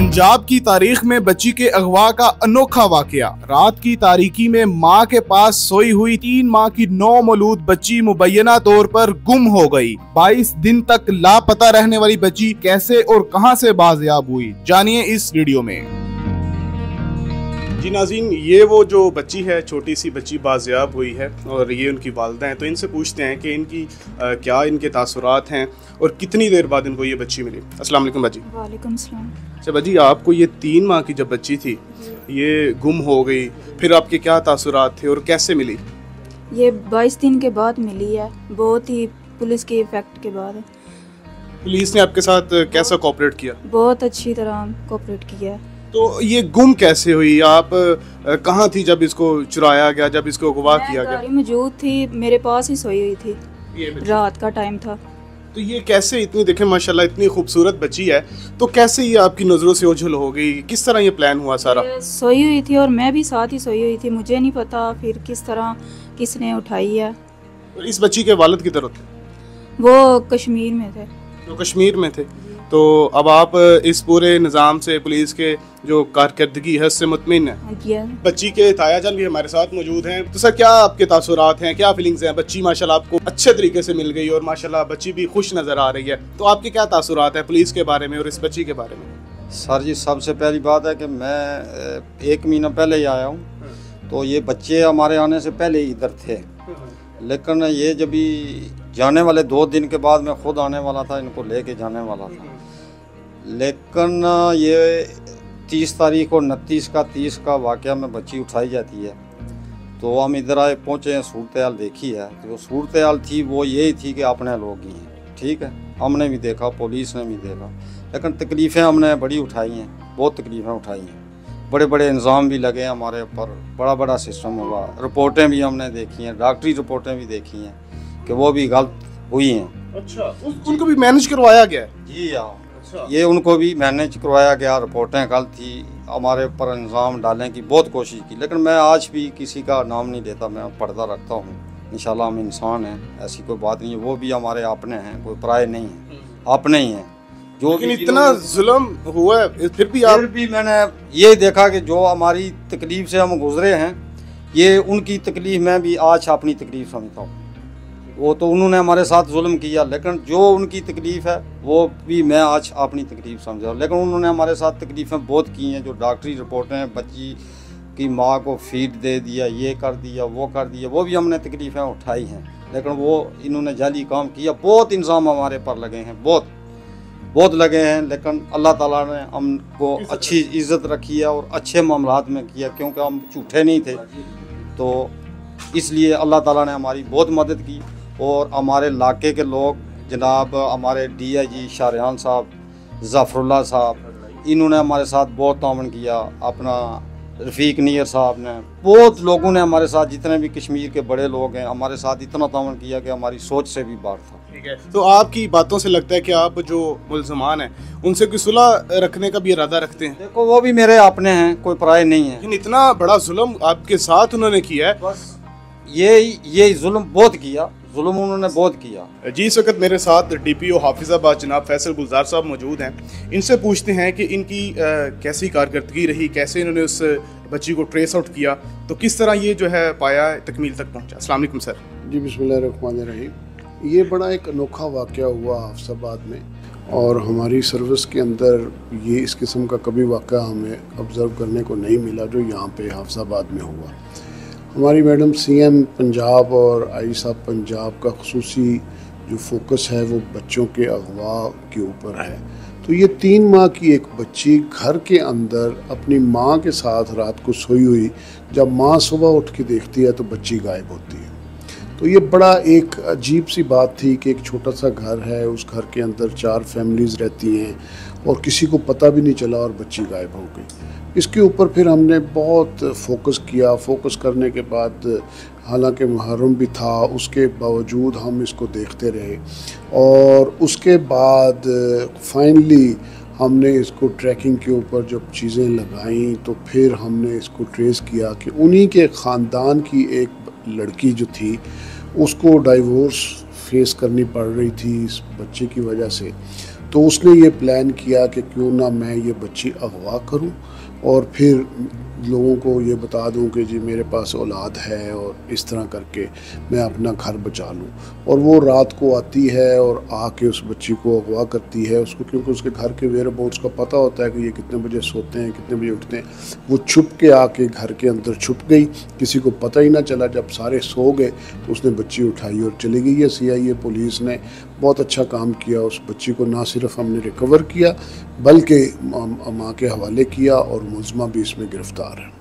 पंजाब की तारीख में बच्ची के अगवा का अनोखा वाकया। रात की तारीकी में मां के पास सोई हुई 3 माह की नौमौलूद बच्ची मुबैना तौर पर गुम हो गई। 22 दिन तक लापता रहने वाली बच्ची कैसे और कहां से बाजियाब हुई, जानिए इस वीडियो में। जी नाज़रीन, ये वो जो बच्ची है, छोटी सी बच्ची बाजियाब हुई है और ये उनकी वालिदा हैं। तो इनसे पूछते हैं कि इनकी क्या इनके तासुरात हैं और कितनी देर बाद इनको ये बच्ची मिली। अस्सलाम वालेकुम बाजी। वालेकुम सलाम। अच्छा बाजी, आपको ये 3 माह की जब बच्ची थी ये गुम हो गई, फिर आपके क्या तासुरात थे और कैसे मिली? ये 22 दिन के बाद मिली है, बहुत ही पुलिस के इफेक्ट के बाद। पुलिस ने आपके साथ कैसा कोऑपरेट किया? बहुत अच्छी तरह कोऑपरेट किया। तो ये गुम कैसे हुई? आप कहाँ थी जब इसको चुराया गया, जब इसको अगवा किया गया? मैं मौजूद थी, मेरे पास ही सोई हुई थी, रात का टाइम था। तो ये कैसे, इतनी देखें माशाल्लाह इतनी खूबसूरत बच्ची है, तो कैसे ये आपकी नज़रों से ओझल हो गई? किस तरह ये प्लान हुआ सारा? सोई हुई थी और मैं भी साथ ही सोई हुई थी, मुझे नहीं पता फिर किस तरह किसने उठाई है। इस बच्ची के वालिद किधर थे? वो कश्मीर में थे। तो कश्मीर में थे। तो अब आप इस पूरे निज़ाम से, पुलिस के जो कारकर्दगी है उससे मुतमिन है? बच्ची के ताया जान भी हमारे साथ मौजूद हैं। तो सर, क्या आपके तासुरात हैं, क्या फीलिंग्स हैं? बच्ची माशाल्लाह आपको अच्छे तरीके से मिल गई और माशाल्लाह बच्ची भी खुश नज़र आ रही है, तो आपके क्या तासुरात हैं पुलिस के बारे में और इस बच्ची के बारे में? सर जी, सबसे पहली बात है कि मैं 1 महीना पहले ही आया हूँ, तो ये बच्चे हमारे आने से पहले ही इधर थे। लेकिन ये जब भी जाने वाले 2 दिन के बाद मैं खुद आने वाला था, इनको लेके जाने वाला था। लेकिन ये 30 तारीख और 29 का 30 का वाक़या में बच्ची उठाई जाती है। तो हम इधर आए, पहुँचे हैं, सूरत हाल देखी है। तो सूरत हाल थी वो यही थी कि अपने लोग ही हैं, ठीक है। हमने भी देखा, पुलिस ने भी देखा, लेकिन तकलीफ़ें हमने बड़ी उठाई हैं, बहुत तकलीफ़ें उठाई हैं। बड़े बड़े इंतज़ाम भी लगे हमारे ऊपर, बड़ा बड़ा सिस्टम हुआ। रिपोर्टें भी हमने देखी हैं, डॉक्टरी रिपोर्टें भी देखी हैं कि वो भी गलत हुई हैं। अच्छा, उनको भी मैनेज करवाया गया है? जी हाँ, ये उनको भी मैनेज करवाया गया। रिपोर्टें गलत थी, हमारे ऊपर इल्ज़ाम डालने की बहुत कोशिश की, लेकिन मैं आज भी किसी का नाम नहीं लेता, मैं पर्दा रखता हूँ। इंशाल्लाह हम इंसान हैं, ऐसी कोई बात नहीं है। वो भी हमारे अपने हैं, कोई पराये नहीं हैं, अपने ही हैं। जो लेकिन इतना जुल्म हुआ है फिर भी मैंने ये देखा कि जो हमारी तकलीफ़ से हम गुजरे हैं, ये उनकी तकलीफ़ मैं भी आज अपनी तकलीफ़ समझता हूँ। वो तो उन्होंने हमारे साथ जुल्म किया, लेकिन जो उनकी तकलीफ़ है वो भी मैं आज अपनी तकलीफ़ समझा हूँ। लेकिन उन्होंने हमारे साथ तकलीफ़ें बहुत की हैं। जो डॉक्टरी रिपोर्टें, बच्ची की माँ को फीड दे दिया, ये कर दिया, वो कर दिया, वो भी हमने तकलीफ़ें उठाई हैं। लेकिन वो इन्होंने जाली काम किया। बहुत इल्ज़ाम हमारे पर लगे हैं, बहुत लगे हैं, लेकिन अल्लाह ताला ने हमको अच्छी इज़्ज़त रखी है और अच्छे मामलात में किया, क्योंकि हम झूठे नहीं थे। तो इसलिए अल्लाह ताला ने हमारी बहुत मदद की। और हमारे इलाके के लोग, जनाब हमारे DIG शाहरियान साहब, ज़फ़रुल्लाह साहब, इन्होंने हमारे साथ बहुत तावन किया। अपना रफ़ीक नियर साहब ने, बहुत लोगों ने हमारे साथ, जितने भी कश्मीर के बड़े लोग हैं, हमारे साथ इतना तावन किया कि हमारी सोच से भी बाहर था। ठीक है, तो आपकी बातों से लगता है कि आप जो मुल्ज़मान हैं उनसे कोई सुलह रखने का भी इरादा रखते हैं? देखो, वो भी मेरे अपने हैं, कोई पराये नहीं है। लेकिन इतना बड़ा जुल्म आपके साथ उन्होंने किया है। बस ये जुल्म बहुत किया, जुल्म उन्होंने बहुत किया। जी, इस वक्त मेरे साथ DPO हाफिज़ाबाद जनाब फैसल गुलजार साहब मौजूद हैं। इनसे पूछते हैं कि इनकी कैसी कारकर्दगी रही, कैसे इन्होंने उस बच्ची को ट्रेस आउट किया, तो किस तरह ये जो है पाया तकमील तक पहुंचा। अस्सलाम वालेकुम सर। जी, बिस्मिल्लाहिर्रहमानिर्रहीम। ये बड़ा एक अनोखा वाक़या हुआ हाफिज़ाबाद में, और हमारी सर्विस के अंदर ये इस किस्म का कभी वाक़या हमें ऑब्ज़र्व करने को नहीं मिला जो यहाँ पे हाफिज़ाबाद में हुआ। हमारी मैडम CM पंजाब और आई साहब पंजाब का खुसूसी जो फोकस है वो बच्चों के अगवा के ऊपर है। तो ये 3 माह की एक बच्ची घर के अंदर अपनी माँ के साथ रात को सोई हुई, जब माँ सुबह उठ के देखती है तो बच्ची गायब होती है। तो ये बड़ा एक अजीब सी बात थी कि एक छोटा सा घर है, उस घर के अंदर 4 फैमिलीज़ रहती हैं और किसी को पता भी नहीं चला और बच्ची गायब हो गई। इसके ऊपर फिर हमने बहुत फोकस किया। फोकस करने के बाद, हालांकि मुहर्रम भी था, उसके बावजूद हम इसको देखते रहे और उसके बाद फाइनली हमने इसको ट्रैकिंग के ऊपर जब चीज़ें लगाईं तो फिर हमने इसको ट्रेस किया कि उन्हीं के ख़ानदान की एक लड़की जो थी उसको डाइवोर्स फेस करनी पड़ रही थी इस बच्चे की वजह से। तो उसने ये प्लान किया कि क्यों ना मैं ये बच्ची अगवा करूं और फिर लोगों को ये बता दूं कि जी मेरे पास औलाद है और इस तरह करके मैं अपना घर बचा लूं। और वो रात को आती है और आके उस बच्ची को अगवा करती है उसको, क्योंकि उसके घर के वेयर अबाउट्स का पता होता है कि ये कितने बजे सोते हैं कितने बजे उठते हैं। वो छुप के आके घर के अंदर छुप गई, किसी को पता ही ना चला। जब सारे सो गए तो उसने बच्ची उठाई और चली गई है। CIA पुलिस ने बहुत अच्छा काम किया। उस बच्ची को ना सिर्फ हमने रिकवर किया बल्कि माँ के हवाले किया और मुलज़मा भी इसमें गिरफ़्तार है।